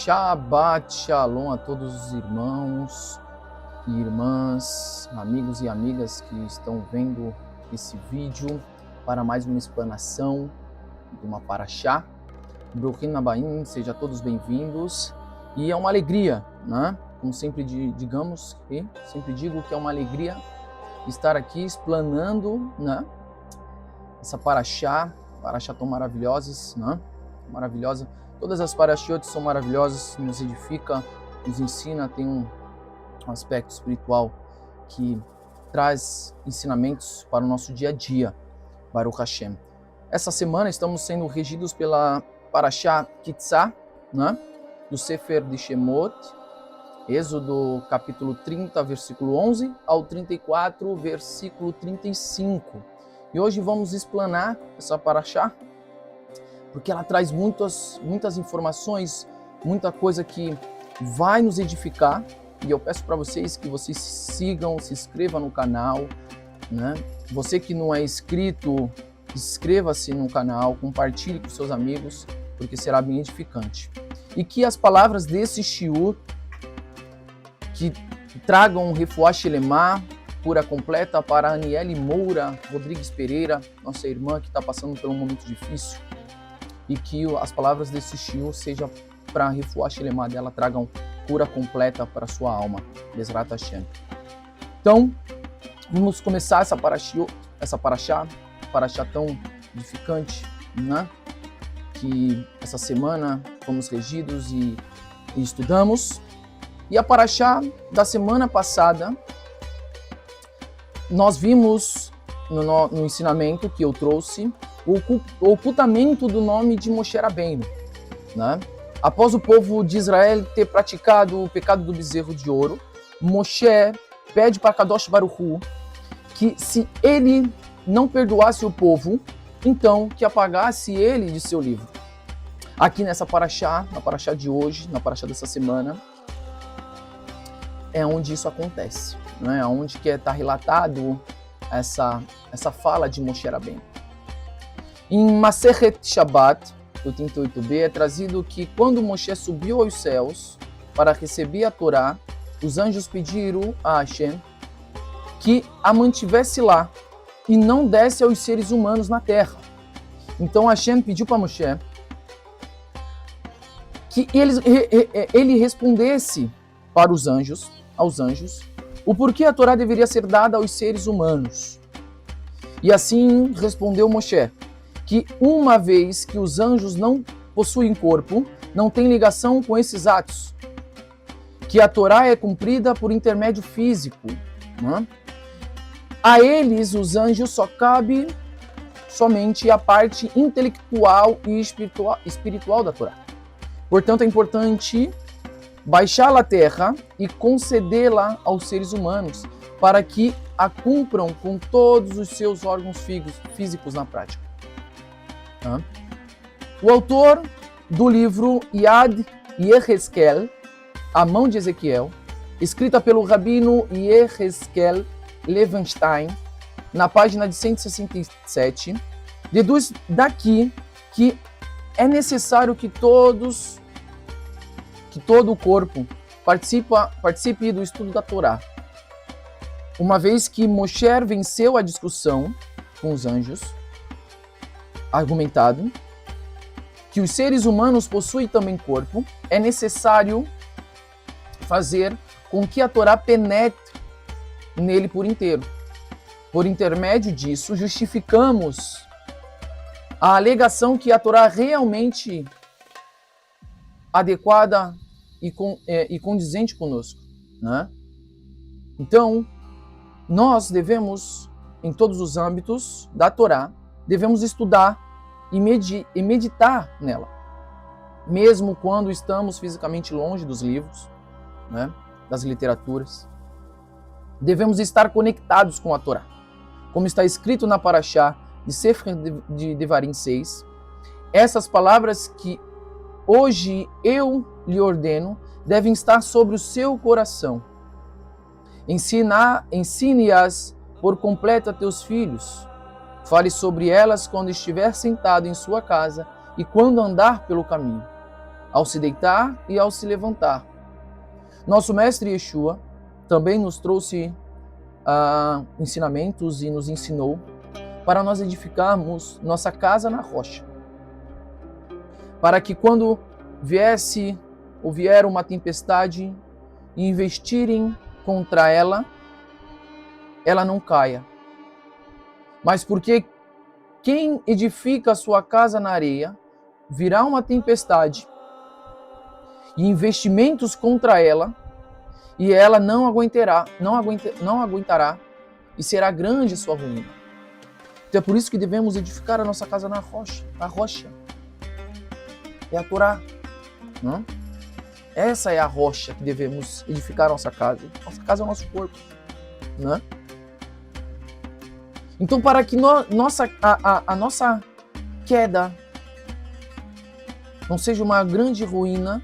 Shabbat Shalom a todos os irmãos e irmãs, amigos e amigas que estão vendo esse vídeo para mais uma explanação de uma paraxá. Bruchim Habayim, sejam todos bem-vindos. E é uma alegria, né? Como sempre sempre digo que é uma alegria estar aqui explanando, né? Essa paraxá tão maravilhosas, né? Maravilhosa. Todas as parashiot são maravilhosas, nos edifica, nos ensina, tem um aspecto espiritual que traz ensinamentos para o nosso dia a dia, Baruch Hashem. Essa semana estamos sendo regidos pela parashá Kitzá, né? Do Sefer de Shemot, Êxodo capítulo 30, versículo 11 ao 34, versículo 35. E hoje vamos explanar essa parashá, porque ela traz muitas informações, muita coisa que vai nos edificar. E eu peço para vocês que vocês sigam, se inscrevam no canal, né? Você que não é inscrito, inscreva-se no canal, compartilhe com seus amigos, porque será bem edificante. E que as palavras desse shiur, que tragam refuá shelemá, cura completa para a Aniele Moura Rodrigues Pereira, nossa irmã que está passando por um momento difícil, e que as palavras desse shiur sejam para a refuá shelemá dela, tragam cura completa para a sua alma. Bezrat Hashem. Então, vamos começar essa paraxá tão edificante, né? Que essa semana fomos regidos e estudamos. E a paraxá da semana passada, nós vimos no ensinamento que eu trouxe o ocultamento do nome de Moshe Rabbeinu, né? Após o povo de Israel ter praticado o pecado do bezerro de ouro, Moshe pede para Kadosh Baruch Hu que se ele não perdoasse o povo, então que apagasse ele de seu livro. Aqui nessa paraxá, na paraxá de hoje, na paraxá dessa semana, é onde isso acontece, né? Onde que está relatado essa fala de Moshe Rabbeinu. Em Masechet Shabbat, o 38b, é trazido que quando Moshe subiu aos céus para receber a Torá, os anjos pediram a Hashem que a mantivesse lá e não desse aos seres humanos na terra. Então Hashem pediu para Moshe que ele respondesse para aos anjos, o porquê a Torá deveria ser dada aos seres humanos. E assim respondeu Moshe, que uma vez que os anjos não possuem corpo, não tem ligação com esses atos, que a Torá é cumprida por intermédio físico, né? A eles, os anjos, só cabe somente a parte intelectual e espiritual da Torá. Portanto, é importante baixá-la à terra e concedê-la aos seres humanos, para que a cumpram com todos os seus órgãos físicos na prática. O autor do livro Yad Yehezkel, A Mão de Ezequiel, escrita pelo rabino Yehezkel Levenstein, na página de 167, deduz daqui que é necessário que todo o corpo participe do estudo da Torá. Uma vez que Moshe venceu a discussão com os anjos, argumentado que os seres humanos possuem também corpo, é necessário fazer com que a Torá penetre nele por inteiro. Por intermédio disso, justificamos a alegação que a Torá realmente adequada e condizente conosco, né? Então, nós devemos, em todos os âmbitos da Torá, devemos estudar e meditar nela, mesmo quando estamos fisicamente longe dos livros, né, das literaturas. Devemos estar conectados com a Torá. Como está escrito na paraxá de Sefer de Devarim 6, essas palavras que hoje eu lhe ordeno devem estar sobre o seu coração. Ensine-as por completo a teus filhos. Fale sobre elas quando estiver sentado em sua casa e quando andar pelo caminho. ao se deitar e ao se levantar. Nosso mestre Yeshua também nos trouxe ensinamentos e nos ensinou para nós edificarmos nossa casa na rocha. Para que quando vier uma tempestade e investirem contra ela, ela não caia. Mas porque quem edifica a sua casa na areia, virá uma tempestade e investimentos contra ela, e ela não aguentará, e será grande sua ruína. Então é por isso que devemos edificar a nossa casa na rocha. A rocha é a Torá. Não? Essa é a rocha que devemos edificar a nossa casa. Nossa casa é o nosso corpo. Não? Então, para que a nossa queda não seja uma grande ruína,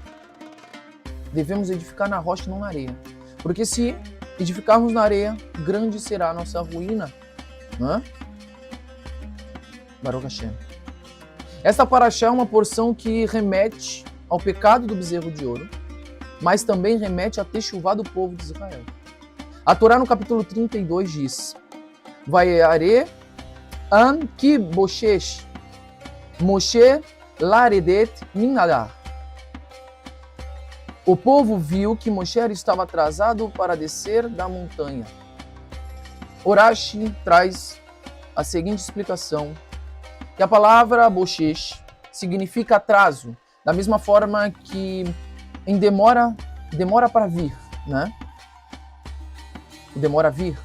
devemos edificar na rocha e não na areia. Porque se edificarmos na areia, grande será a nossa ruína. Não? Baruch Hashem. Esta paraxá é uma porção que remete ao pecado do bezerro de ouro, mas também remete a techuvá do povo de Israel. A Torá no capítulo 32 diz: Vayare an ki boshesh Moshe laredet min nadar. O povo viu que Moshe estava atrasado para descer da montanha. Urashi traz a seguinte explicação, que a palavra boshesh significa atraso, da mesma forma que em demora para vir, né? Demora a vir.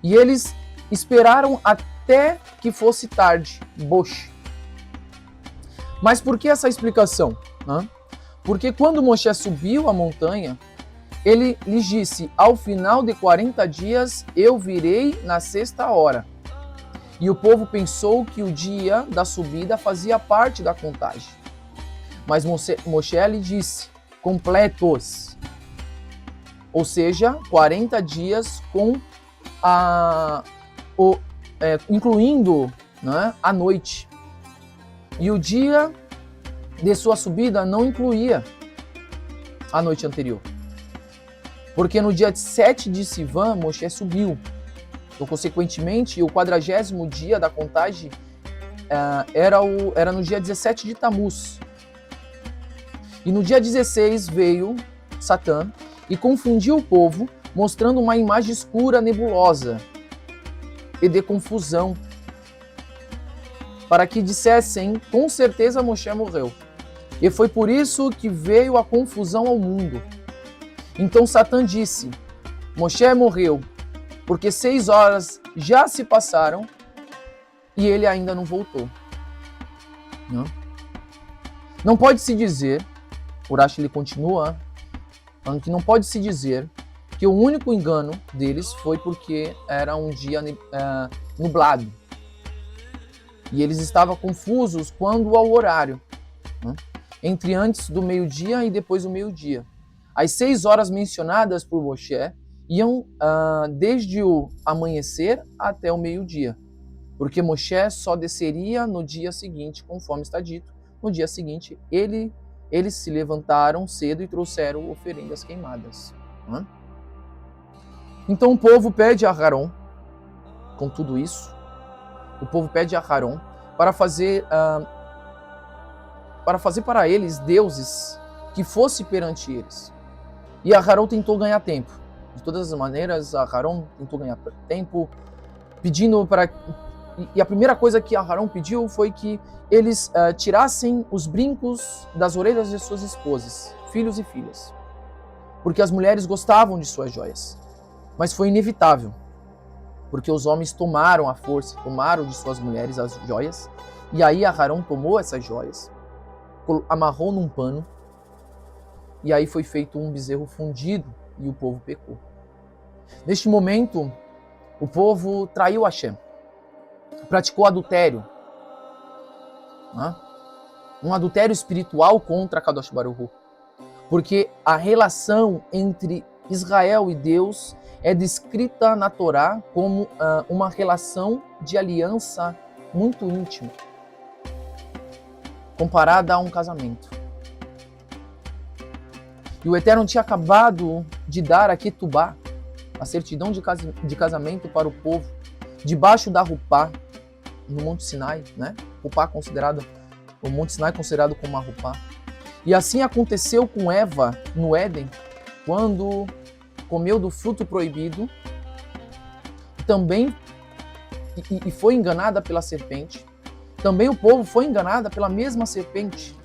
E eles esperaram até que fosse tarde, bosh. Mas por que essa explicação? Porque quando Moshe subiu a montanha, ele lhes disse: ao final de 40 dias eu virei na sexta hora. E o povo pensou que o dia da subida fazia parte da contagem. Mas Moshe lhe disse: completos. Ou seja, 40 dias incluindo, né, a noite. E o dia de sua subida não incluía a noite anterior. Porque no dia 7 de Sivan, Moshe subiu. Então, consequentemente, o 40º dia da contagem era no dia 17 de Tamuz. E no dia 16 veio Satã e confundiu o povo, mostrando uma imagem escura, nebulosa e de confusão, para que dissessem: com certeza Moshe morreu. E foi por isso que veio a confusão ao mundo. Então Satã disse: Moshe morreu, porque 6 horas já se passaram e ele ainda não voltou. Não pode-se dizer, Urashi ele continua, falando que não pode-se dizer que o único engano deles foi porque era um dia nublado. E eles estavam confusos quanto ao horário, entre antes do meio-dia e depois do meio-dia. As 6 horas mencionadas por Moshe iam desde o amanhecer até o meio-dia, porque Moshe só desceria no dia seguinte, conforme está dito. No dia seguinte, eles se levantaram cedo e trouxeram oferendas queimadas. Então o povo pede a Aharon, com tudo isso, o povo pede a Aharon para fazer para eles deuses que fosse perante eles. E Aharon tentou ganhar tempo. De todas as maneiras, Aharon tentou ganhar tempo, pedindo para... E a primeira coisa que Aharon pediu foi que eles tirassem os brincos das orelhas de suas esposas, filhos e filhas. Porque as mulheres gostavam de suas joias. Mas foi inevitável, porque os homens tomaram à força, tomaram de suas mulheres as joias, e aí Aharon tomou essas joias, amarrou num pano, e aí foi feito um bezerro fundido, e o povo pecou. Neste momento, o povo traiu Hashem, praticou adultério, um adultério espiritual contra Kadosh Baruch Hu, porque a relação entre Israel e Deus é descrita na Torá como uma relação de aliança muito íntima, comparada a um casamento. E o Eterno tinha acabado de dar a Ketubá, a certidão de casamento para o povo, debaixo da Rupá, no Monte Sinai, né? Rupá considerado, o Monte Sinai considerado como uma Rupá. E assim aconteceu com Eva no Éden, quando comeu do fruto proibido, também e foi enganada pela serpente. Também o povo foi enganado pela mesma serpente,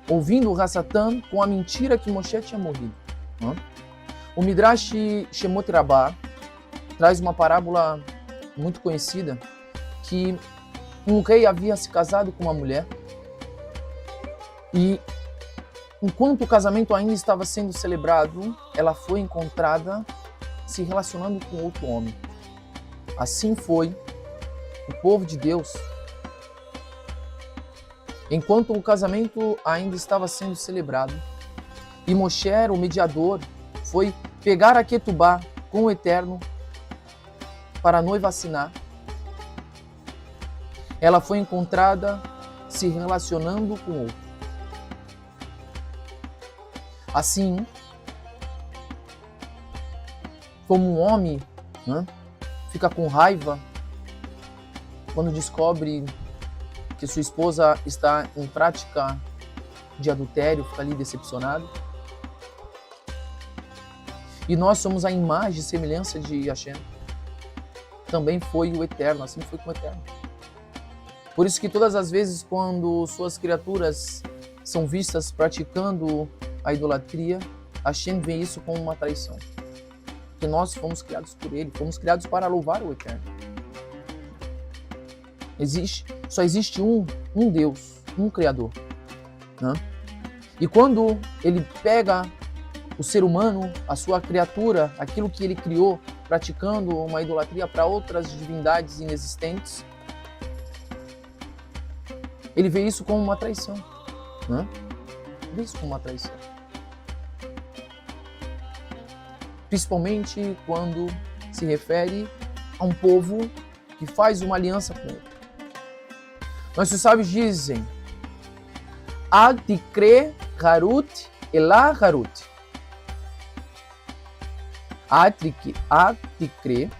ouvindo o Hassatan com a mentira que Moshe tinha morrido. O Midrash Shemot Rabbah traz uma parábola muito conhecida, que um rei havia se casado com uma mulher e, enquanto o casamento ainda estava sendo celebrado, ela foi encontrada se relacionando com outro homem. Assim foi o povo de Deus. Enquanto o casamento ainda estava sendo celebrado, e Moshe, o mediador, foi pegar a Ketubá com o Eterno para a noiva assinar, ela foi encontrada se relacionando com outro. Assim, como um homem, né, fica com raiva quando descobre que sua esposa está em prática de adultério, fica ali decepcionado. E nós somos a imagem e semelhança de Hashem. Também foi o Eterno, assim foi com o Eterno. Por isso que todas as vezes quando suas criaturas são vistas praticando a idolatria, Hashem vê isso como uma traição. Porque nós fomos criados por Ele, fomos criados para louvar o Eterno. Só existe um Deus, um Criador. Né? E quando Ele pega o ser humano, a sua criatura, aquilo que Ele criou, praticando uma idolatria para outras divindades inexistentes, Ele vê isso como uma traição. Né? Vê isso como uma traição. Principalmente quando se refere a um povo que faz uma aliança com ele. Nossos sábios dizem: Al tikre harut elá harut. Al tikre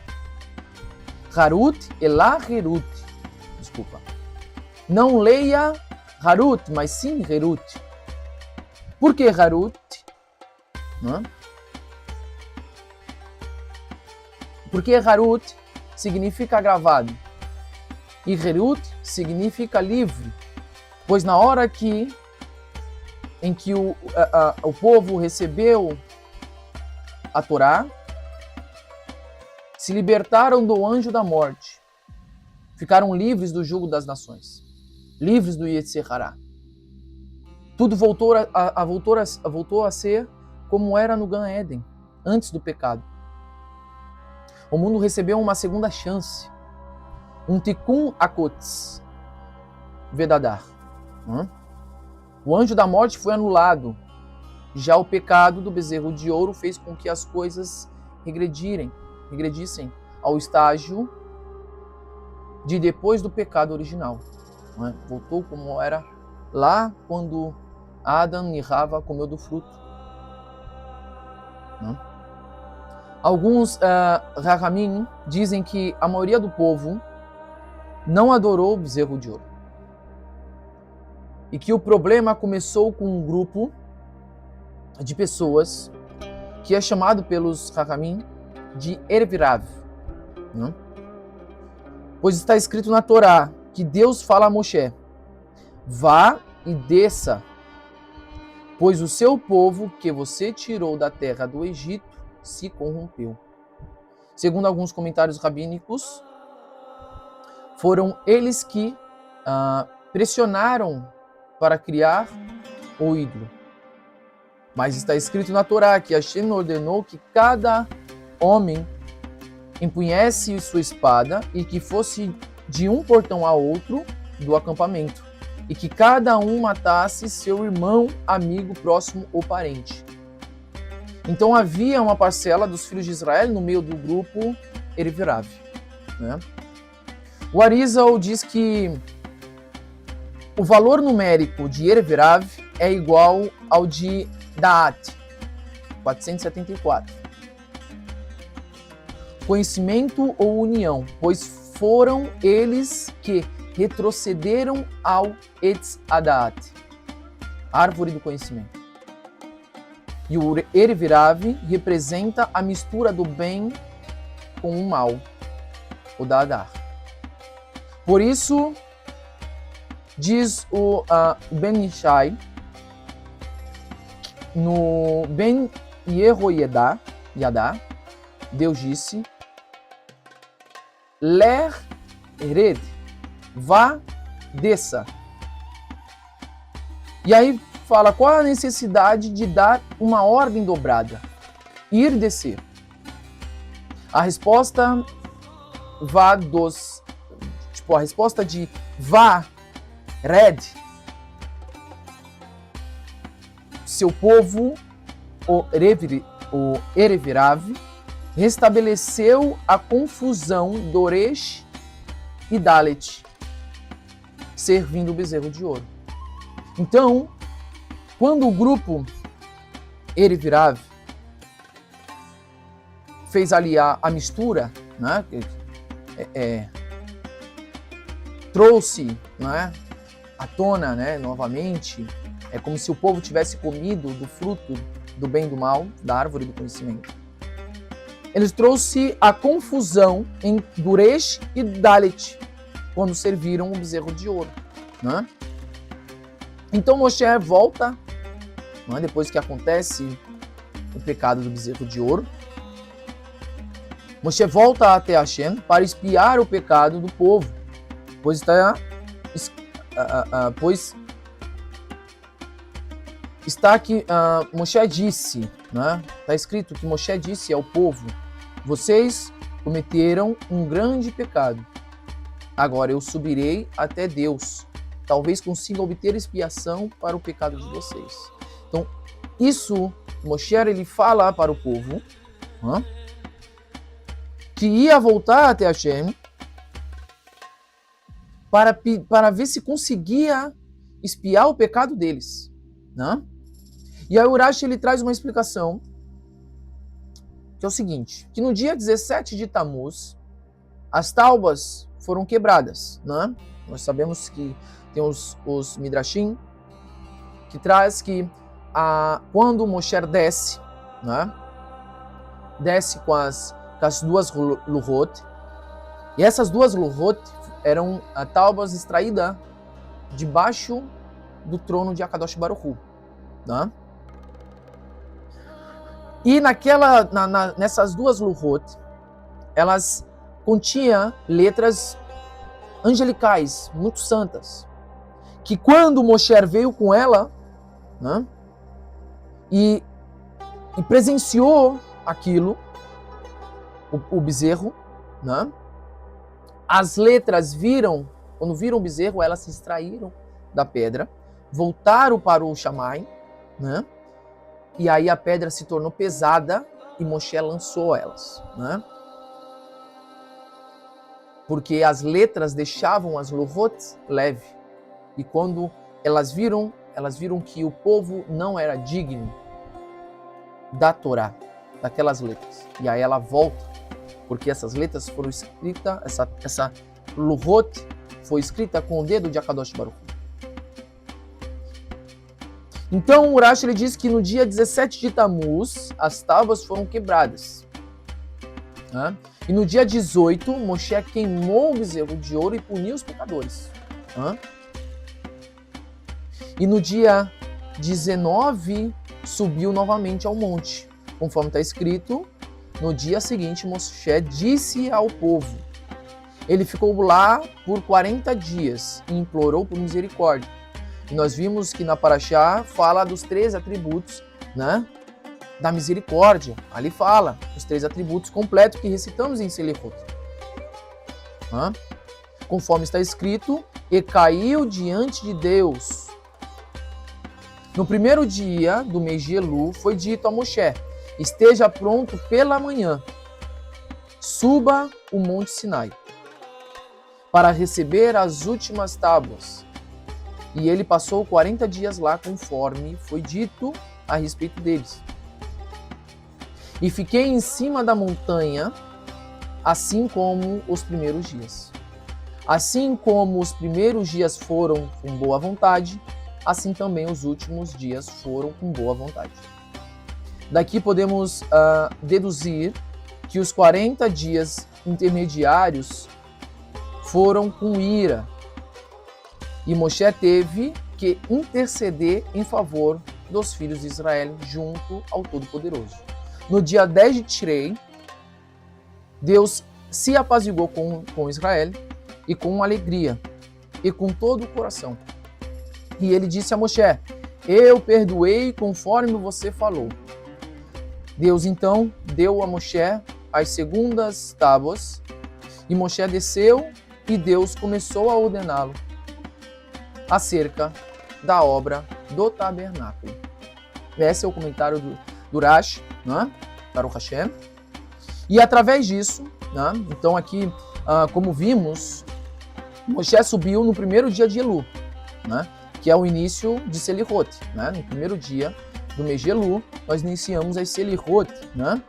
harut elá harut. Desculpa. Não leia harut, mas sim herut. Por que harut? Não? Porque harut significa gravado e herut significa livre, pois na hora em que o povo recebeu a Torá, se libertaram do anjo da morte, ficaram livres do jugo das nações, livres do Yetzer Hará. Tudo voltou a ser como era no Gan Eden, antes do pecado. O mundo recebeu uma segunda chance, um tikkun akotz vedadar. O anjo da morte foi anulado. Já o pecado do bezerro de ouro fez com que as coisas regredissem ao estágio de depois do pecado original. Voltou como era lá quando Adam e Rava comeu do fruto. Alguns Rahamim dizem que a maioria do povo não adorou o bezerro de ouro. E que o problema começou com um grupo de pessoas que é chamado pelos Rahamim de Ervirav. Pois está escrito na Torá que Deus fala a Moshe: vá e desça, pois o seu povo que você tirou da terra do Egito se corrompeu. Segundo alguns comentários rabínicos, foram eles que pressionaram para criar o ídolo. Mas está escrito na Torá que Hashem ordenou que cada homem empunhasse sua espada e que fosse de um portão a outro do acampamento, e que cada um matasse seu irmão, amigo, próximo ou parente. Então havia uma parcela dos filhos de Israel no meio do grupo Ervirav. O Arizal diz que o valor numérico de Ervirav é igual ao de Daat, 474. Conhecimento ou união, pois foram eles que retrocederam ao Etz Adaat, árvore do conhecimento. E o Erevirav representa a mistura do bem com o mal, o Dadar. Por isso, diz o Ben Ishai, no Ben Yehoiada, Deus disse, Ler Red, vá, desça. E aí fala qual a necessidade de dar uma ordem dobrada, ir, descer. A resposta a resposta de vá, red, seu povo, o Erevirav, restabeleceu a confusão do Resh e Dalet, servindo o bezerro de ouro. Então, quando o grupo Erevirav fez ali a mistura, né, trouxe, né, à tona, né, novamente, é como se o povo tivesse comido do fruto do bem e do mal, da árvore do conhecimento. Eles trouxe a confusão em Duresh e Dalet, quando serviram o bezerro de ouro. Né? Então Moshe volta, né, depois que acontece o pecado do bezerro de ouro. Moshe volta até Hashem para espiar o pecado do povo, pois está aqui, Moshe disse, né? Está escrito que Moshe disse ao povo, vocês cometeram um grande pecado. Agora eu subirei até Deus. Talvez consiga obter expiação para o pecado de vocês. Então, isso, Moshe, ele fala para o povo, né, que ia voltar até Hashem para ver se conseguia expiar o pecado deles. Né? E aí o Urashi, ele traz uma explicação, que é o seguinte, que no dia 17 de Tammuz, as taubas foram quebradas. Né? Nós sabemos que tem os Midrashim, que traz que quando Moshe desce, né, desce com as duas Luhot, e essas duas Luhot eram taubas extraídas debaixo do trono de Akadosh Baruch Hu. Né? E nessas duas Luhot, elas continham letras angelicais, muito santas, que quando Moshe veio com ela, né, e presenciou aquilo, o bezerro, né, as letras quando viram o bezerro, elas se extraíram da pedra, voltaram para o Shammai, né, e aí a pedra se tornou pesada e Moshe lançou elas, né, porque as letras deixavam as Luhot leve. E quando elas viram que o povo não era digno da Torá, daquelas letras. E aí ela volta, porque essas letras foram escritas, essa Luhot foi escrita com o dedo de Akadosh Baruch Hu. Então o Urashi, ele diz que no dia 17 de Tammuz, as tábuas foram quebradas. Né? E no dia 18, Moshe queimou o bezerro de ouro e puniu os pecadores. Né? E no dia 19, subiu novamente ao monte. Conforme está escrito, no dia seguinte, Moshe disse ao povo. Ele ficou lá por 40 dias e implorou por misericórdia. E nós vimos que na Parashá fala dos 3 atributos, né, da misericórdia. Ali fala os 3 atributos completos que recitamos em Selechot. Conforme está escrito, e caiu diante de Deus. No primeiro dia do mês de Elu, foi dito a Moshe, esteja pronto pela manhã, suba o monte Sinai, para receber as últimas tábuas. E ele passou 40 dias lá, conforme foi dito a respeito deles. E fiquei em cima da montanha, assim como os primeiros dias. Assim como os primeiros dias foram com boa vontade, assim também os últimos dias foram com boa vontade. Daqui podemos deduzir que os 40 dias intermediários foram com ira. E Moshe teve que interceder em favor dos filhos de Israel junto ao Todo-Poderoso. No dia 10 de Tishrei, Deus se apaziguou com Israel e com alegria e com todo o coração. E ele disse a Moshe: eu perdoei conforme você falou. Deus então deu a Moshe as segundas tábuas e Moshe desceu e Deus começou a ordená-lo acerca da obra do tabernáculo. Esse é o comentário do Rashi, né? Baruch Hashem. E através disso, né? Então aqui, como vimos, Moshe subiu no primeiro dia de Elu, né? Que é o início de Selihot, né? No primeiro dia do mês de Elu, nós iniciamos as Selihot, né?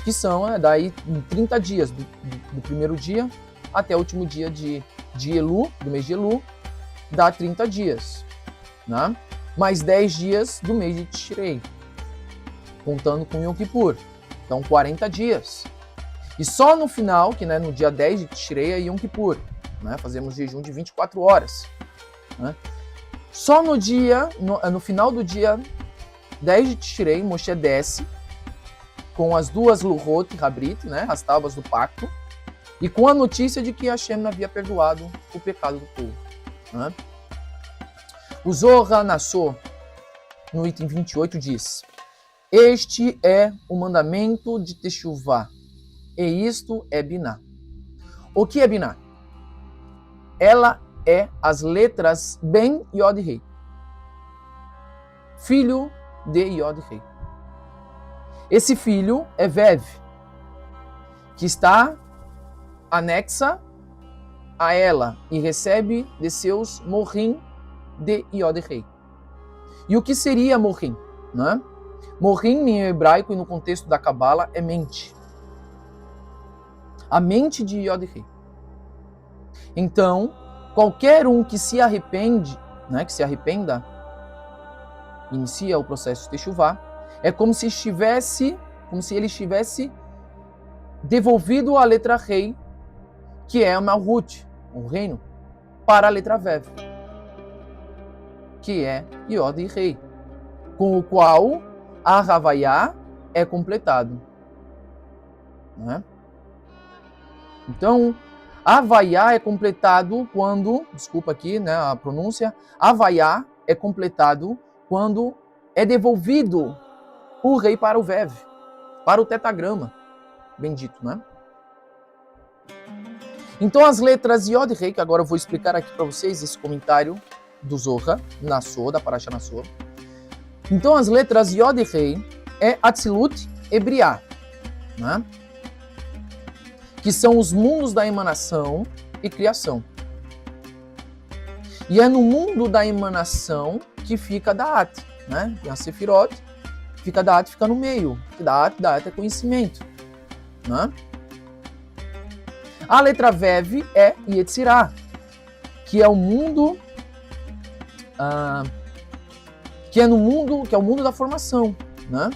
Que são daí em 30 dias, do primeiro dia até o último dia de Elu, do mês de Elu, dá 30 dias, né? Mais 10 dias do mês de Tishrei, contando com Yom Kippur. Então 40 dias. E só no final, que né, no dia 10 de Tishrei é Yom Kippur, né? Fazemos jejum de 24 horas. Né? Só no final do dia 10 de Tishrei, Moshe desce com as duas Luhot Habrit, né, as tábuas do pacto, e com a notícia de que Hashem havia perdoado o pecado do povo. Né? O Zohar Nassau, no item 28, diz: este é o mandamento de Teshuvah, e isto é Biná. O que é Biná? Ela é as letras Ben Yod Rei, filho de Yod Rei. Esse filho é Vev, que está anexa a ela e recebe de seus Morim de Yod Rei. E o que seria Morim? Né? Morim em hebraico e no contexto da Cabala é mente. A mente de Yod Rei. Então, qualquer um que se arrepende, né, que se arrependa, inicia o processo de Teshuvah, é como se ele estivesse devolvido a letra Rei, que é a Malhut, o reino, para a letra Vev, que é Yod Rei, com o qual a Havaiá é completado. Né? Então, Havaiá é completado quando, desculpa aqui, né, a pronúncia, Havaiá é completado quando é devolvido o rei para o Vev, para o tetagrama, bendito, né? Então as letras Yod Rei, que agora eu vou explicar aqui para vocês esse comentário do Zohar Nassau, da Parasha Nassau. Então as letras Yod Rei é Atzilut e Briá, né? Que são os mundos da emanação e criação. E é no mundo da emanação que fica Da'at, né? Tem a Sefirot, fica Da'at, fica no meio. Da'at é conhecimento, né? A letra Vev é Yetzirah, que é o mundo que é o mundo da formação, né?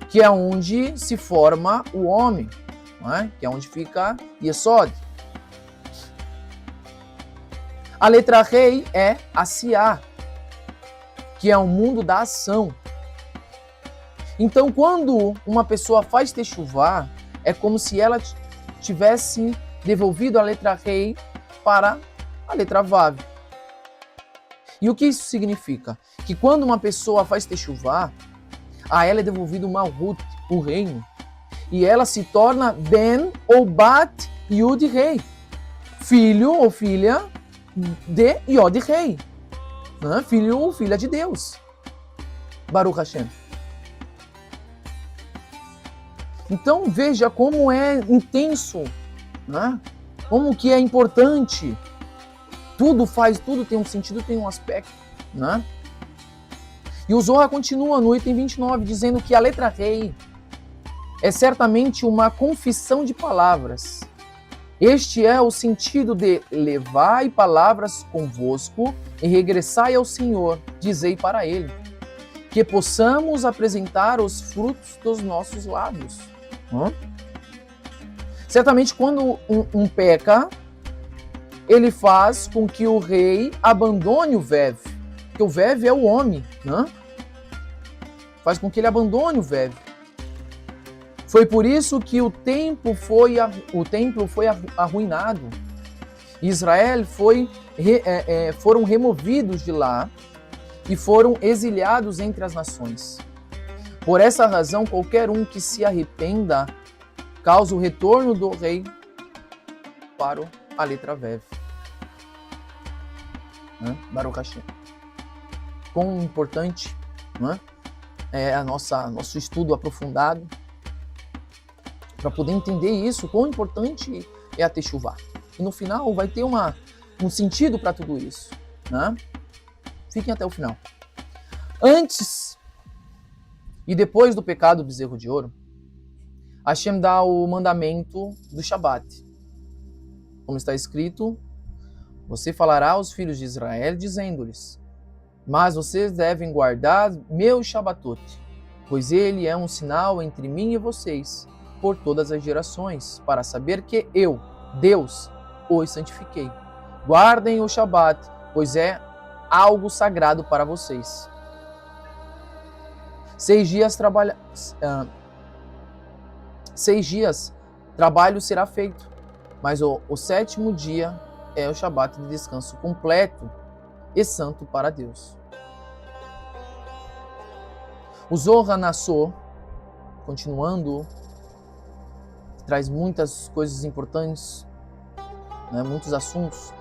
Que é onde se forma o homem, né? Que é onde fica Yesod. A letra Rei é Asiá, que é o mundo da ação. Então, quando uma pessoa faz Teshuvah, é como se ela tivesse devolvido a letra Rei para a letra Vav. E o que isso significa? Que quando uma pessoa faz Teshuvah, a ela é devolvido o Malhut, o reino, e ela se torna Ben ou Bat Yud Rei, filho ou filha de Yod Rei, né? Filho ou filha de Deus. Baruch Hashem. Então veja como é intenso, né? Como que é importante. Tudo tem um sentido, tem um aspecto, né? E o Zohar continua no item 29, dizendo que a letra rei é certamente uma confissão de palavras. Este é o sentido de levai palavras convosco e regressai ao Senhor, dizei para ele, que possamos apresentar os frutos dos nossos lábios. Certamente quando um peca, ele faz com que o rei abandone o Vev, porque o Vev é o homem, né? Faz com que ele abandone o Vev. Foi por isso que o templo foi arruinado. Israel foram removidos de lá e foram exiliados entre as nações. Por essa razão, qualquer um que se arrependa causa o retorno do rei para a letra Vev. Baruch Hashem. Quão importante, né, é nosso estudo aprofundado para poder entender isso, quão importante é a Teshuvah. E no final vai ter um sentido para tudo isso, né? Fiquem até o final. Antes e depois do pecado do bezerro de ouro, Hashem dá o mandamento do Shabat. Como está escrito, você falará aos filhos de Israel, dizendo-lhes, mas vocês devem guardar meu Shabatot, pois ele é um sinal entre mim e vocês, por todas as gerações, para saber que eu, Deus, os santifiquei. Guardem o Shabat, pois é algo sagrado para vocês. 6 dias trabalho será feito, mas o 7º dia é o Shabat de descanso completo e santo para Deus. O Zohar Nassau, continuando, traz muitas coisas importantes, né, muitos assuntos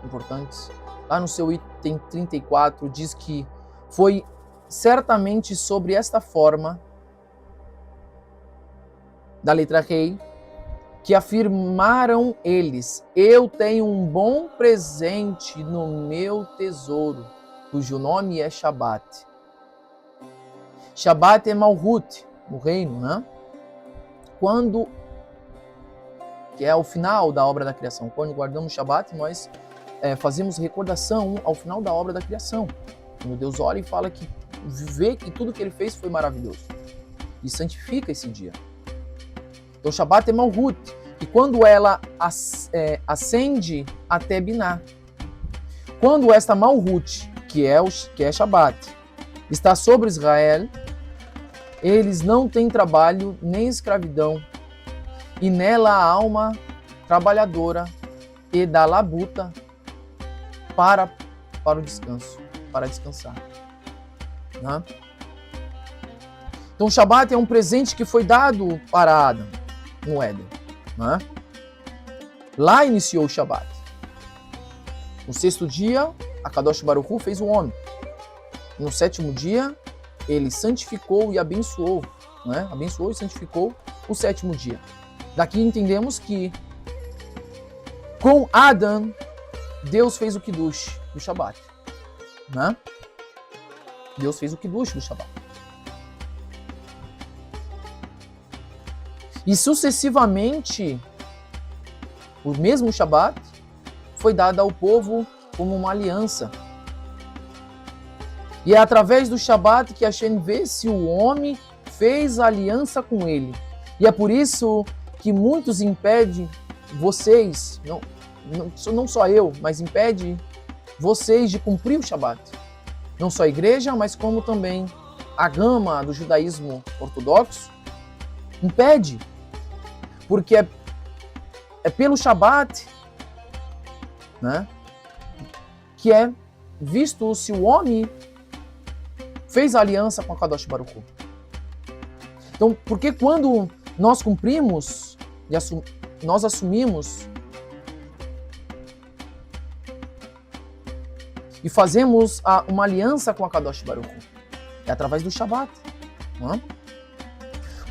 importantes. Lá no seu item 34 diz que foi certamente sobre esta forma da letra rei que afirmaram eles, eu tenho um bom presente no meu tesouro, cujo nome é Shabat. Shabat é Malhut, o reino, né? Que é o final da obra da criação. Quando guardamos Shabat, nós fazemos recordação ao final da obra da criação. Quando Deus olha e fala que vê que tudo que ele fez foi maravilhoso. E santifica esse dia. Então Shabat é Malhut. E quando ela ascende até Biná. Quando esta Malhut, que é Shabat, está sobre Israel, eles não têm trabalho nem escravidão, e nela a alma trabalhadora e da labuta para o descanso, para descansar. Né? Então o Shabat é um presente que foi dado para Adão no Éden. Né? Lá iniciou o Shabat. No 6º dia, a Kadosh Baruch Hu fez o homem. No 7º dia, ele santificou e abençoou. Né? Abençoou e santificou o 7º dia. Daqui entendemos que com Adão, Deus fez o Kiddush do Shabat. Né? Deus fez o Kiddush do Shabat. E sucessivamente, o mesmo Shabat foi dado ao povo como uma aliança. E é através do Shabat que Hashem vê se o homem fez aliança com ele. E é por isso que muitos impedem vocês, não só eu, mas impede vocês de cumprir o Shabat. Não só a igreja, mas como também a gama do judaísmo ortodoxo impede. Porque é pelo Shabat, né, que é visto se o homem fez a aliança com a Kadosh Baruch Hu. Então, porque quando nós cumprimos, nós assumimos e fazemos uma aliança com a Kadosh Baruch Hu, é através do Shabat. Não é?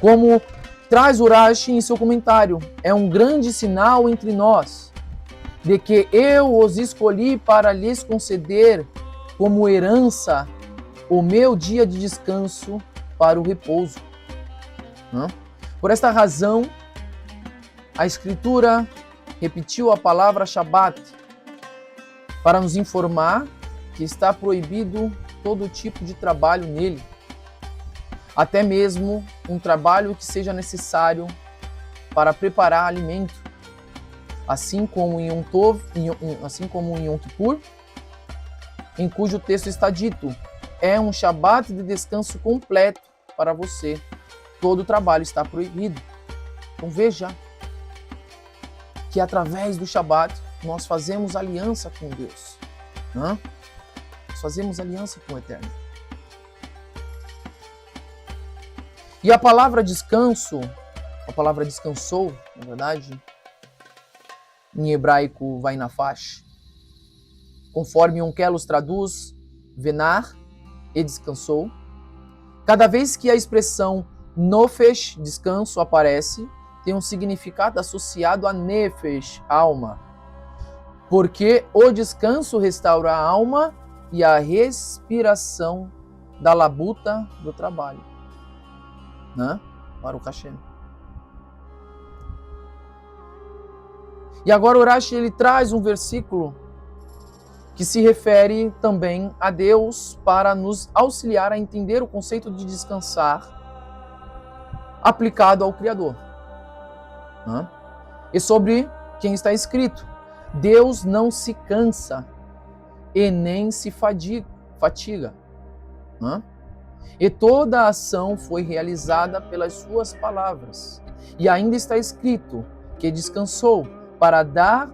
Como traz o Rashi em seu comentário, é um grande sinal entre nós, de que eu os escolhi para lhes conceder como herança o meu dia de descanso para o repouso. Por esta razão, a Escritura repetiu a palavra Shabat para nos informar que está proibido todo tipo de trabalho nele, até mesmo um trabalho que seja necessário para preparar alimento, assim como em Yom Kippur, em cujo texto está dito: é um Shabat de descanso completo para você. Todo trabalho está proibido. Então veja que através do Shabat nós fazemos aliança com Deus. Nós fazemos aliança com o Eterno. E a palavra descanso, a palavra descansou, na verdade, em hebraico vai nafash, conforme Onkelos traduz, venar, e descansou. Cada vez que a expressão nofesh, descanso, aparece, tem um significado associado a nefesh, alma, porque o descanso restaura a alma e a respiração da labuta do trabalho. Para o Hashem. E agora o Rashi ele traz um versículo que se refere também a Deus para nos auxiliar a entender o conceito de descansar aplicado ao Criador. E sobre quem está escrito: Deus não se cansa e nem se fatiga. E toda a ação foi realizada pelas suas palavras. E ainda está escrito que descansou para dar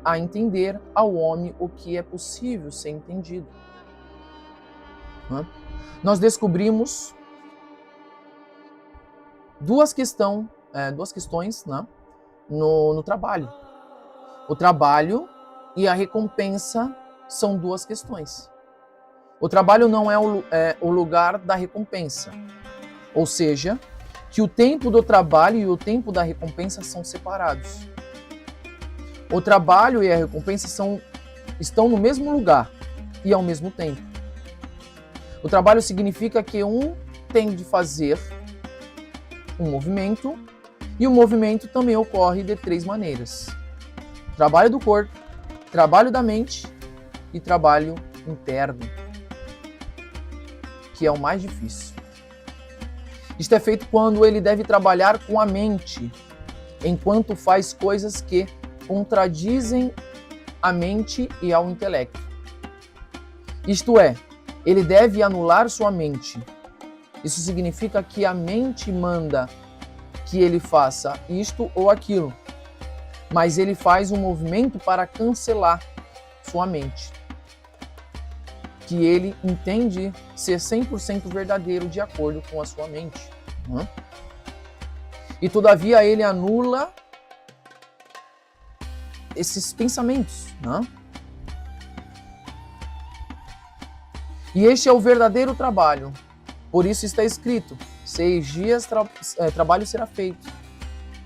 a entender ao homem o que é possível ser entendido. Nós descobrimos duas questões no trabalho. O trabalho e a recompensa são duas questões. O trabalho não é o lugar da recompensa. Ou seja, que o tempo do trabalho e o tempo da recompensa são separados. O trabalho e a recompensa estão no mesmo lugar e ao mesmo tempo. O trabalho significa que um tem de fazer um movimento e o movimento também ocorre de três maneiras: trabalho do corpo, trabalho da mente e trabalho interno, que é o mais difícil. Isto é feito quando ele deve trabalhar com a mente, enquanto faz coisas que contradizem a mente e ao intelecto. Isto é, ele deve anular sua mente. Isso significa que a mente manda que ele faça isto ou aquilo, mas ele faz um movimento para cancelar sua mente, que ele entende ser 100% verdadeiro de acordo com a sua mente. E todavia ele anula esses pensamentos. E este é o verdadeiro trabalho. Por isso está escrito: 6 dias trabalho será feito,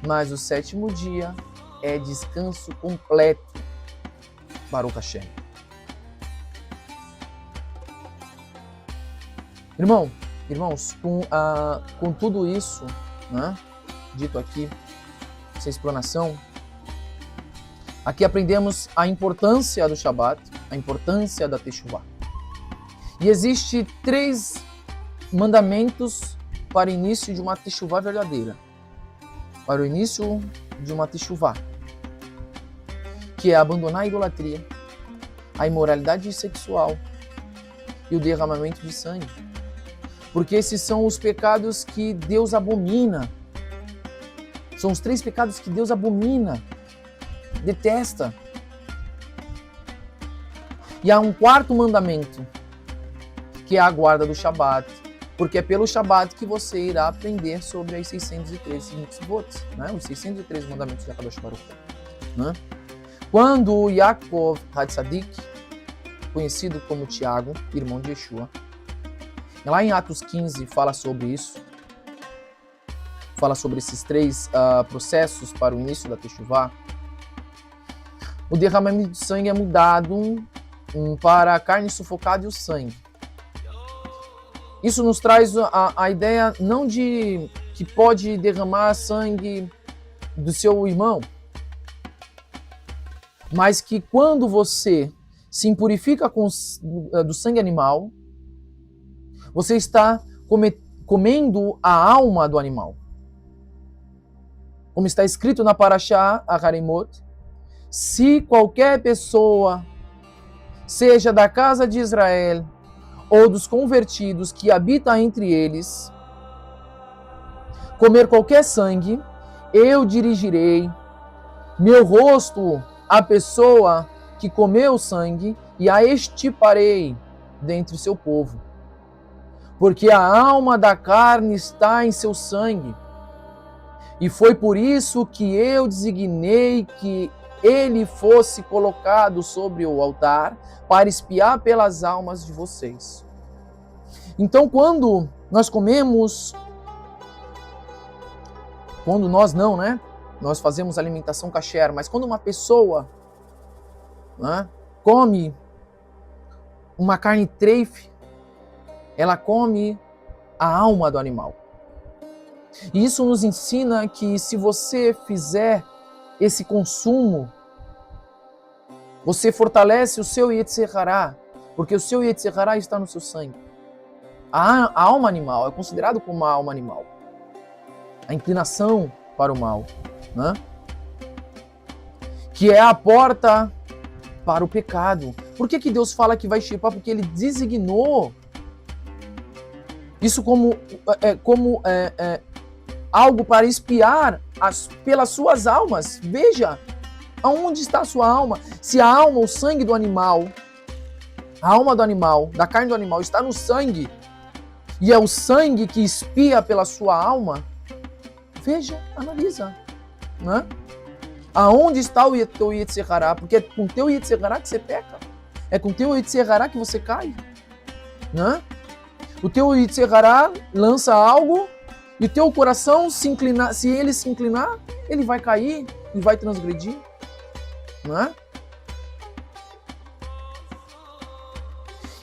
mas o 7º dia é descanso completo. Baruch Hashem. Irmãos, com tudo isso, dito aqui, essa explanação, aqui aprendemos a importância do Shabat, a importância da Teshuvah. E existe 3 mandamentos para o início de uma Teshuvah verdadeira. Para o início de uma Teshuvah, que é abandonar a idolatria, a imoralidade sexual e o derramamento de sangue. Porque esses são os pecados que Deus abomina. São os 3 pecados que Deus abomina, detesta. E há um 4º mandamento, que é a guarda do Shabat, porque é pelo Shabat que você irá aprender sobre as 613 mitzvot, os 613 mandamentos de Akadosh Baruch Hu. Quando Yaakov Hatzadik, conhecido como Tiago, irmão de Yeshua, lá em Atos 15 fala sobre isso, fala sobre esses 3 processos para o início da Teshuvah. O derramamento de sangue é mudado para a carne sufocada e o sangue. Isso nos traz a ideia não de que pode derramar sangue do seu irmão, mas que quando você se impurifica do sangue animal, você está comendo a alma do animal. Como está escrito na Parashá Aharimot, se qualquer pessoa, seja da casa de Israel ou dos convertidos que habitam entre eles, comer qualquer sangue, eu dirigirei meu rosto à pessoa que comeu sangue e a extirparei dentre o seu povo. Porque a alma da carne está em seu sangue. E foi por isso que eu designei que ele fosse colocado sobre o altar para espiar pelas almas de vocês. Então, quando nós comemos, quando nós não, né? Nós fazemos alimentação kasher, mas quando uma pessoa, né, come uma carne treife, ela come a alma do animal. E isso nos ensina que se você fizer esse consumo, você fortalece o seu Yetzer Hará, porque o seu Yetzer Hará está no seu sangue. A alma animal é considerado como uma alma animal. A inclinação para o mal, né? Que é a porta para o pecado. Por que Deus fala que vai extirpar? Porque Ele designou isso como algo para espiar pelas suas almas. Veja, aonde está a sua alma? Se a alma, o sangue do animal, a alma do animal, da carne do animal está no sangue, e é o sangue que espia pela sua alma, veja, analisa, né? Aonde está o teu Yetzer Hará? Porque é com o teu Yetzer Hará que você peca. É com o teu Yetzer Hará que você cai, né? O teu Yetzer Hará lança algo e o teu coração se inclinar, se ele se inclinar, ele vai cair e vai transgredir, né?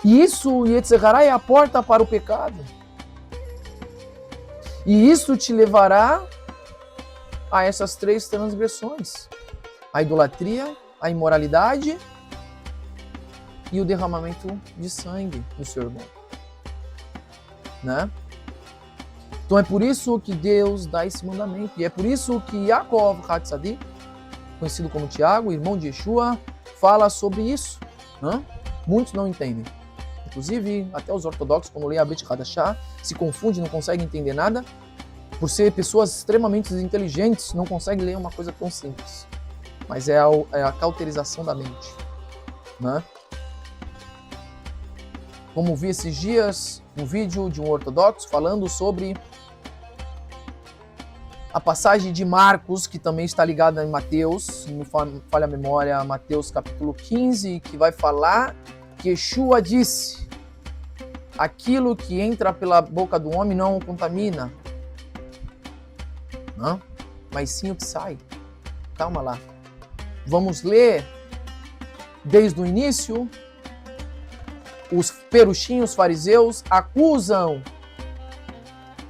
E isso, o Yetzer Hará, é a porta para o pecado. E isso te levará a essas 3 transgressões: a idolatria, a imoralidade e o derramamento de sangue do seu irmão, né? Então é por isso que Deus dá esse mandamento. E é por isso que Yaakov Hatzadik, conhecido como Tiago, irmão de Yeshua, fala sobre isso, né? Muitos não entendem. Inclusive, até os ortodoxos, quando leem a Brit Hadashah, se confundem, não conseguem entender nada. Por ser pessoas extremamente inteligentes, não conseguem ler uma coisa tão simples. Mas é a cauterização da mente, né? Como vi esses dias um vídeo de um ortodoxo falando sobre a passagem de Marcos, que também está ligada em Mateus, se não falha a memória, Mateus capítulo 15, que vai falar que Yeshua disse: aquilo que entra pela boca do homem não o contamina, não, mas sim o que sai. Calma lá. Vamos ler desde o início. Os peruxinhos fariseus acusam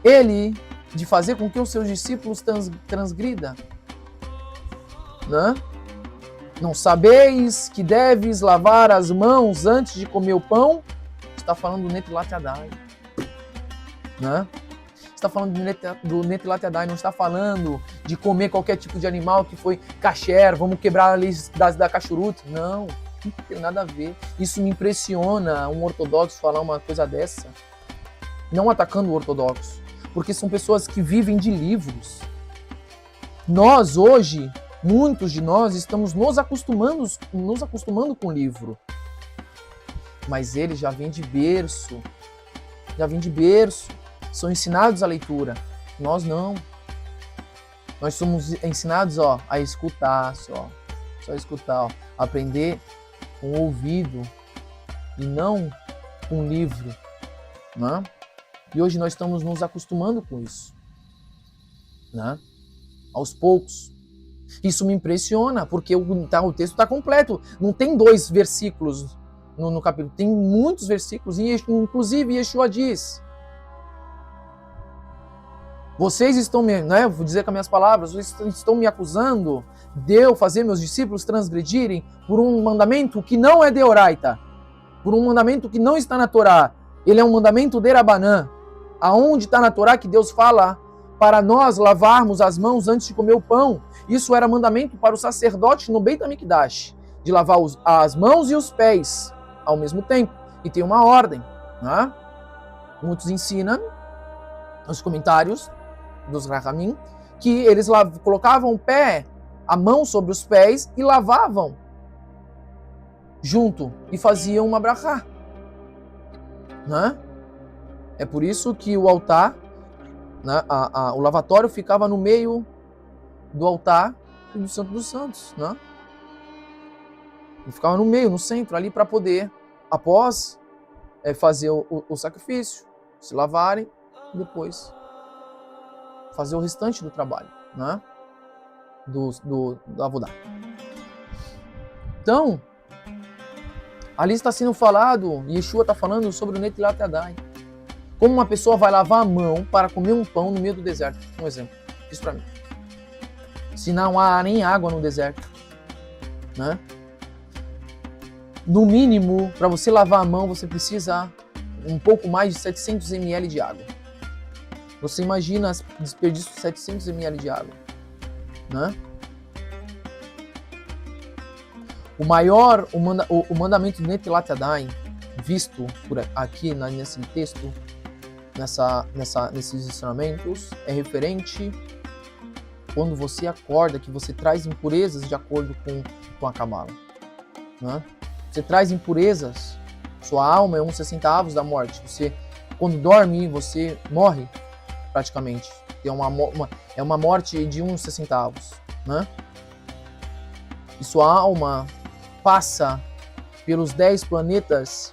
ele de fazer com que os seus discípulos transgrida. Não sabeis que deves lavar as mãos antes de comer o pão? Está falando do Netilat Yadayim, né? Está falando do Netilat Yadayim, não está falando de comer qualquer tipo de animal que foi kasher, vamos quebrar a lei da kashrut. Não tem nada a ver. Isso me impressiona, um ortodoxo falar uma coisa dessa. Não atacando o ortodoxo, porque são pessoas que vivem de livros. Nós hoje, muitos de nós, estamos nos acostumando com o livro. Mas eles já vêm de berço. São ensinados a leitura. Nós não. Nós somos ensinados a escutar, só escutar, aprender com o ouvido e não com o livro, né? E hoje nós estamos nos acostumando com isso, né? Aos poucos. Isso me impressiona, porque o texto está completo. Não tem 2 versículos no capítulo. Tem muitos versículos, e inclusive Yeshua diz: vocês estão me, né, vou dizer com as minhas palavras, vocês estão me acusando de eu fazer meus discípulos transgredirem por um mandamento que não é deoraita, por um mandamento que não está na Torá. Ele é um mandamento de Rabanã. Aonde está na Torá que Deus fala para nós lavarmos as mãos antes de comer o pão? Isso era mandamento para o sacerdote no Beit HaMikdash, de lavar as mãos e os pés ao mesmo tempo. E tem uma ordem, né? Muitos ensinam nos comentários dos Rahamim que eles colocavam o pé, a mão sobre os pés e lavavam junto e faziam uma brachá, né? É por isso que o altar, né, o lavatório ficava no meio do altar e do Santo dos Santos, né? Ele ficava no meio, no centro, ali para poder, após fazer o sacrifício, se lavarem e depois fazer o restante do trabalho, né? Do Avodá. Então, ali está sendo falado, Yeshua está falando sobre o Netilat Yadayim. Como uma pessoa vai lavar a mão para comer um pão no meio do deserto. Um exemplo. Isso para mim. Se não há nem água no deserto, né? No mínimo, para você lavar a mão, você precisa um pouco mais de 700 ml de água. Você imagina desperdício de 700 ml de água, né? O mandamento do Netilat Yadayim, visto por aqui nesse texto, nesses ensinamentos, é referente quando você acorda, que você traz impurezas de acordo com a Kabbalah, né? Você traz impurezas, sua alma é 1/60 da morte. Você, quando dorme, você morre praticamente. É uma morte de 1/60, né? E sua alma passa pelos 10 planetas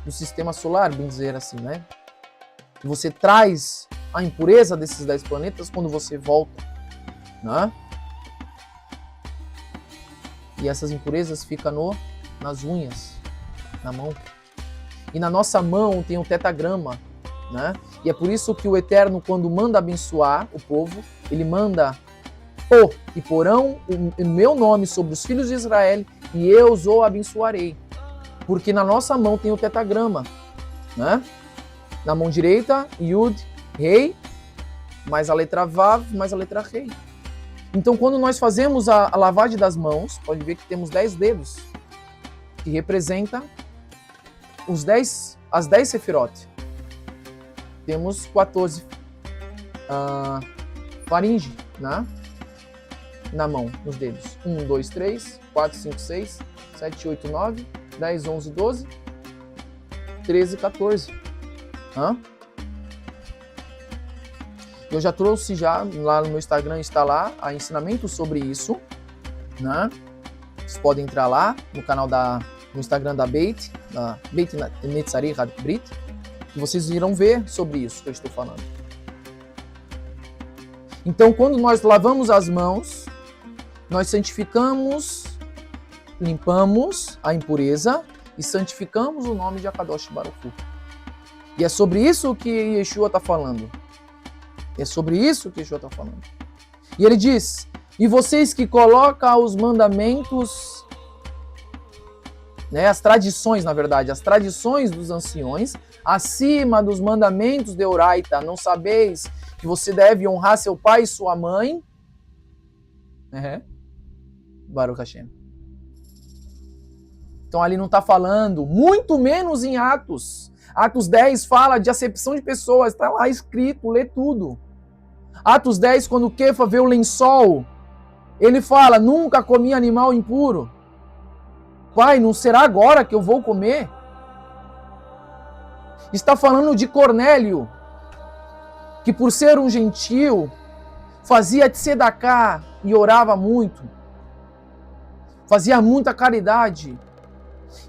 do sistema solar, bem dizer assim, né? E você traz a impureza desses 10 planetas quando você volta, né? E essas impurezas ficam nas unhas, na mão. E na nossa mão tem o tetagrama, né? E é por isso que o Eterno, quando manda abençoar o povo, ele manda: e porão o meu nome sobre os filhos de Israel, e eu os abençoarei. Porque na nossa mão tem o tetagrama, né? Na mão direita, Yud, Rei, mais a letra Vav, mais a letra Rei. Então, quando nós fazemos a lavagem das mãos, pode ver que temos 10 dedos, que representa as 10 sefirot. Temos 14 faringe, né? Na mão, nos dedos. 1, 2, 3, 4, 5, 6, 7, 8, 9, 10, 11, 12, 13, 14. Eu já trouxe lá no meu Instagram, está lá, a ensinamento sobre isso, né? Vocês podem entrar lá no canal no Instagram da Beit Netzari Brit, e vocês irão ver sobre isso que eu estou falando. Então, quando nós lavamos as mãos, nós santificamos, limpamos a impureza e santificamos o nome de Akadosh Baruch Hu. E é sobre isso que Yeshua está falando. É sobre isso que Yeshua está falando. E ele diz: e vocês que colocam os mandamentos, né, as tradições, na verdade, as tradições dos anciões, acima dos mandamentos de Oraita, não sabeis que você deve honrar seu pai e sua mãe? Baruch Hashem. Então ali não está falando, muito menos em Atos. Atos 10 fala de acepção de pessoas, está lá escrito, lê tudo. Atos 10, quando Kefa vê o lençol, ele fala: nunca comi animal impuro. Pai, não será agora que eu vou comer? Está falando de Cornélio, que por ser um gentil, fazia tzedakah e orava muito. Fazia muita caridade.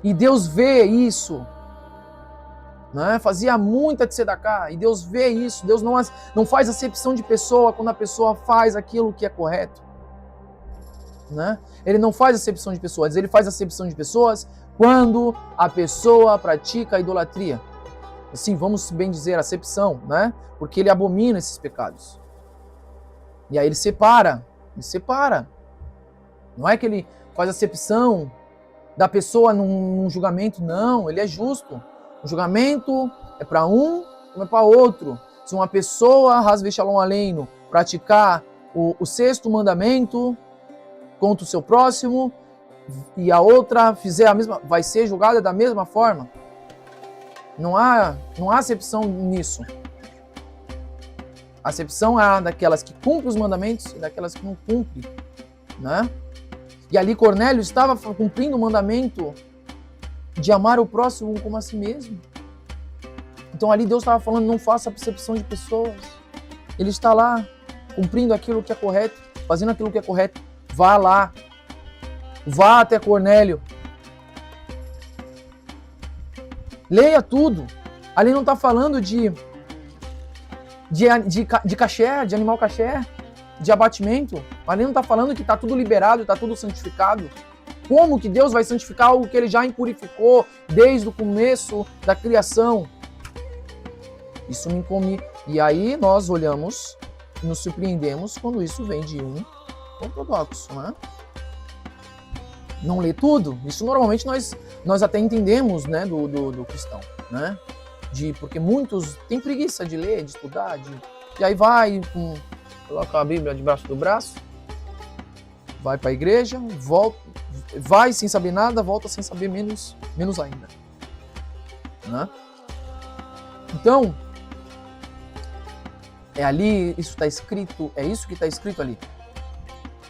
E Deus vê isso. Né? Fazia muita tzedakah, e Deus vê isso. Deus não faz acepção de pessoa quando a pessoa faz aquilo que é correto. né? Ele não faz acepção de pessoas, ele faz acepção de pessoas quando a pessoa pratica a idolatria. Assim, vamos bem dizer, acepção, né? Porque ele abomina esses pecados. E aí ele separa. Não é que ele faz acepção da pessoa num julgamento, não, ele é justo. O julgamento é para um, não é para outro. Se uma pessoa, Hasve Shalom Aleinu, praticar o sexto mandamento contra o seu próximo e a outra fizer a mesma, vai ser julgada da mesma forma. Não há acepção nisso. A acepção é daquelas que cumprem os mandamentos e daquelas que não cumprem, né? E ali Cornélio estava cumprindo o mandamento de amar o próximo como a si mesmo. Então ali Deus estava falando, não faça acepção de pessoas. Ele está lá, cumprindo aquilo que é correto, fazendo aquilo que é correto. Vá lá, vá até Cornélio. Leia tudo. Ali não está falando de kasher, de animal kasher, de abatimento. Ali não está falando que está tudo liberado, está tudo santificado. Como que Deus vai santificar algo que ele já impurificou desde o começo da criação? Isso me incomum. E aí nós olhamos e nos surpreendemos quando isso vem de um ortodoxo, né? Não lê tudo. Isso normalmente nós até entendemos, né, do cristão, né? Porque muitos têm preguiça de ler, de estudar, e aí coloca a Bíblia debaixo do braço, vai para a igreja, volta, vai sem saber nada, volta sem saber menos ainda, né? Então, isso está escrito, é isso que está escrito ali,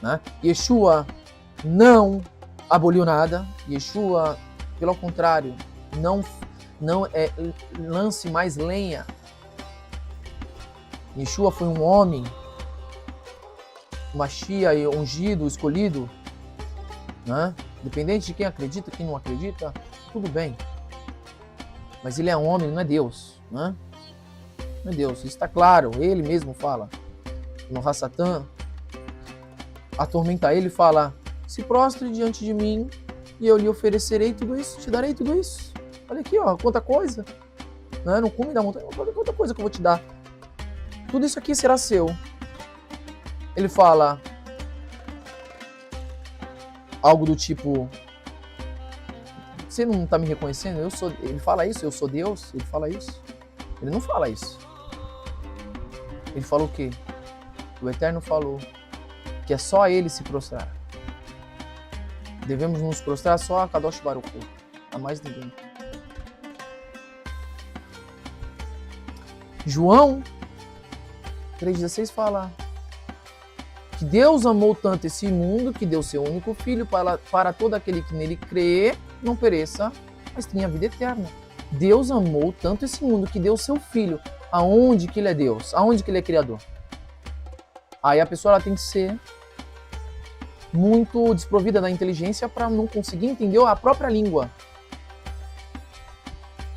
né? Yeshua não aboliu nada. Yeshua, pelo contrário, não lance mais lenha. Yeshua foi um homem, Mashiach, ungido, escolhido, né? Independente de quem acredita, quem não acredita, tudo bem. Mas ele é um homem, não é Deus, né? Não é Deus, isso está claro. Ele mesmo fala. No Hassatan, atormenta ele e fala: se prostre diante de mim e eu lhe oferecerei tudo isso, te darei tudo isso. Olha aqui, ó, quanta coisa. Não come da montanha, olha quanta coisa que eu vou te dar. Tudo isso aqui será seu. Ele fala algo do tipo: você não está me reconhecendo? Ele fala isso, eu sou Deus? Ele fala isso? Ele não fala isso. Ele fala o quê? O Eterno falou que é só a ele se prostrar. Devemos nos prostrar só a Kadosh Baruch Hu, a mais ninguém. João 3,16 fala que Deus amou tanto esse mundo que deu seu único filho para todo aquele que nele crê, não pereça, mas tenha vida eterna. Deus amou tanto esse mundo que deu seu filho. Aonde que ele é Deus? Aonde que ele é criador? Aí a pessoa ela tem que ser muito desprovida da inteligência para não conseguir entender a própria língua.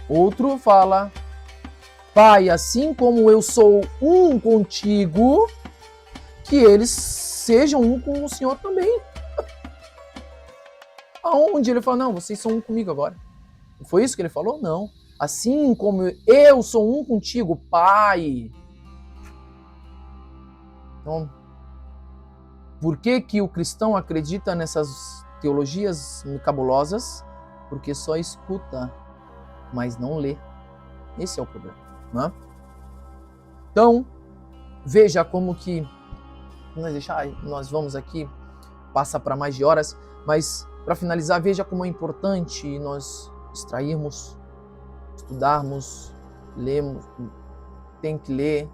Outro fala: Pai, assim como eu sou um contigo, que eles sejam um com o Senhor também. Aonde ele fala: não, vocês são um comigo agora. Foi isso que ele falou? Não. Assim como eu sou um contigo, Pai. Então, por que o cristão acredita nessas teologias cabulosas? Porque só escuta, mas não lê. Esse é o problema, né? Então, veja como que nós vamos aqui, passa para mais de horas, mas para finalizar, veja como é importante nós extrairmos, estudarmos, lermos, tem que ler,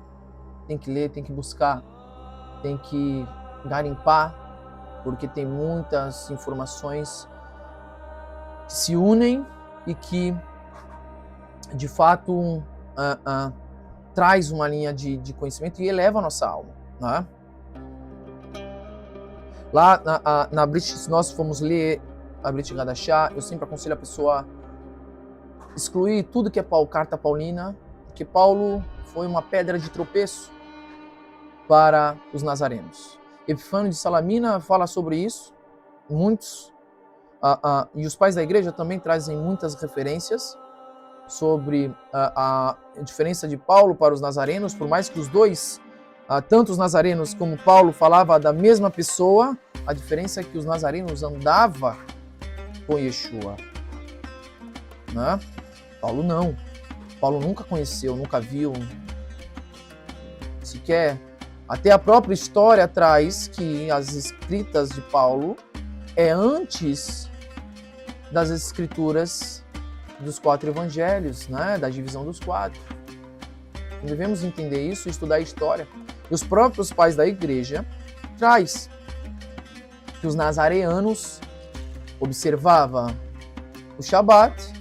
tem que buscar, tem que garimpar, porque tem muitas informações que se unem e que, de fato, traz uma linha de conhecimento e eleva a nossa alma, né? Lá na Brit, se nós formos ler a Brit Hadashah, eu sempre aconselho a pessoa excluir tudo que é carta paulina, porque Paulo foi uma pedra de tropeço para os nazarenos. Epifânio de Salamina fala sobre isso, muitos, e os pais da igreja também trazem muitas referências sobre a diferença de Paulo para os nazarenos, por mais que os dois, tanto os nazarenos como Paulo, falava da mesma pessoa, a diferença é que os nazarenos andavam com Yeshua, né? Paulo não. Paulo nunca conheceu, nunca viu, sequer. Até a própria história traz que as escritas de Paulo é antes das escrituras dos 4 evangelhos, né? Da divisão dos 4. Devemos entender isso e estudar a história. E os próprios pais da igreja traz que os nazareanos observavam o Shabat,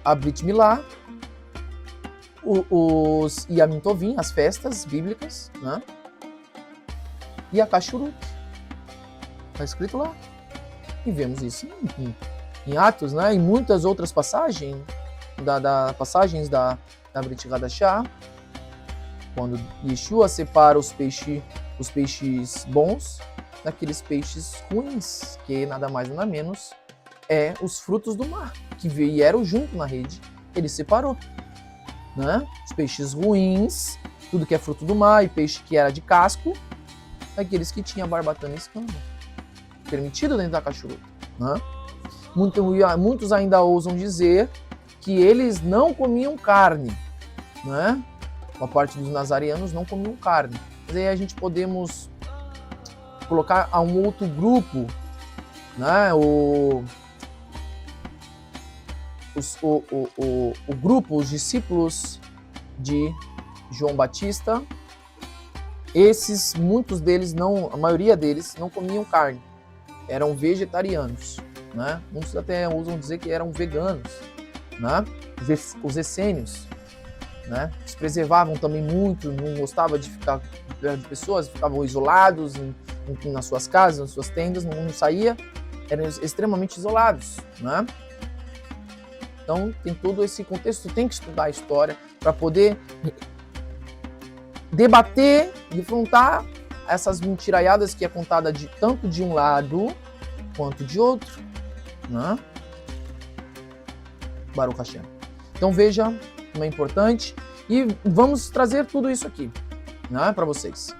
a Brit Milá, os Yamim Tovim, as festas bíblicas, né? E a Kashrut. Está escrito lá. E vemos isso em Atos, né? Em muitas outras passagens, passagens da Brit Hadashah, quando Yeshua separa os peixes bons daqueles peixes ruins, que nada mais nada menos é os frutos do mar, que vieram junto na rede, ele separou, né? Os peixes ruins, tudo que é fruto do mar, e peixe que era de casco, aqueles que tinham barbatana e escama, permitido dentro da Kashrut, né? Muitos ainda ousam dizer que eles não comiam carne, né? Uma parte dos nazareanos não comiam carne. Mas aí a gente podemos colocar a um outro grupo, né? O grupo, os discípulos de João Batista, muitos deles não, a maioria deles não comiam carne, eram vegetarianos, né? Muitos até ousam dizer que eram veganos, né? Os essênios, né? Se preservavam também muito, não gostavam de ficar perto de pessoas, ficavam isolados nas suas casas, nas suas tendas, não saía, eram extremamente isolados, né? Então tem todo esse contexto, tem que estudar a história para poder debater, defrontar essas mentiraiadas que é contada tanto de um lado quanto de outro, né? Baruch Hashem. Então veja como é importante e vamos trazer tudo isso aqui, né, para vocês.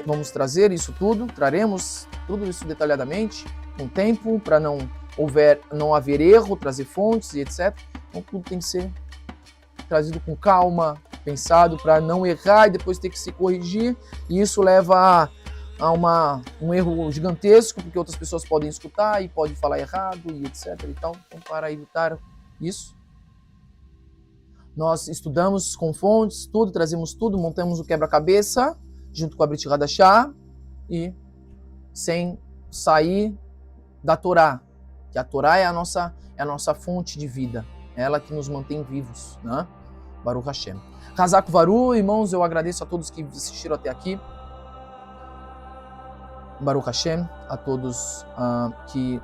Vamos trazer isso tudo, traremos tudo isso detalhadamente, com tempo, para não haver erro, trazer fontes e etc. Então tudo tem que ser trazido com calma, pensado, para não errar e depois ter que se corrigir, e isso leva a um erro gigantesco, porque outras pessoas podem escutar e podem falar errado e etc. e tal. Então, para evitar isso, nós estudamos com fontes, tudo, trazemos tudo, montamos o quebra-cabeça junto com a Brit Hadashah e sem sair da Torá, que a Torá é a nossa fonte de vida, é ela que nos mantém vivos, né? Baruch Hashem. Hazak Varu, irmãos, eu agradeço a todos que assistiram até aqui. Baruch Hashem, a todos que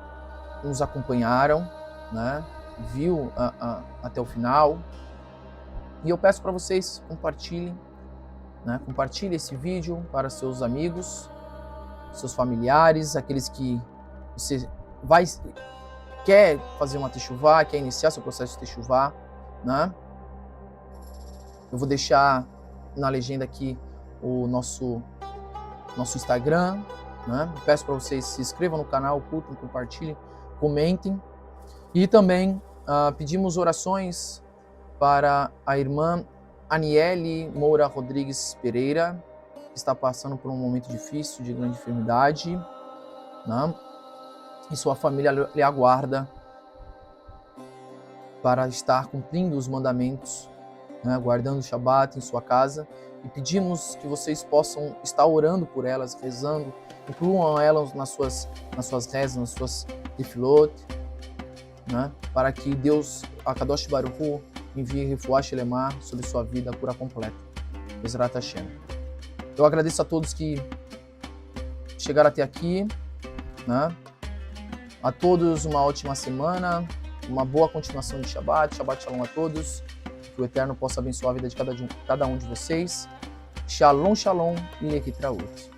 nos acompanharam, né? Viu até o final. E eu peço para vocês compartilhem, né? Compartilhem esse vídeo para seus amigos, seus familiares, aqueles que você quer fazer uma techuvá, quer iniciar seu processo de techuvá, né? Eu vou deixar na legenda aqui o nosso Instagram, né? Eu peço para vocês se inscrevam no canal, curtam, compartilhem, comentem. E também pedimos orações para a irmã Aniele Moura Rodrigues Pereira, que está passando por um momento difícil, de grande enfermidade, né? E sua família lhe aguarda para estar cumprindo os mandamentos, né? Guardando o Shabat em sua casa. E pedimos que vocês possam estar orando por elas, rezando, incluam elas nas suas rezas, nas suas tefilot, né? Para que Deus, Akadosh Baruch Hu, envie Refuah Shelemah sobre sua vida, a cura completa. Bezrat Hashem. Eu agradeço a todos que chegaram até aqui, né? A todos uma ótima semana, uma boa continuação de Shabbat. Shabbat Shalom a todos. Que o Eterno possa abençoar a vida de cada um de vocês. Shalom, Shalom e Lehitraut.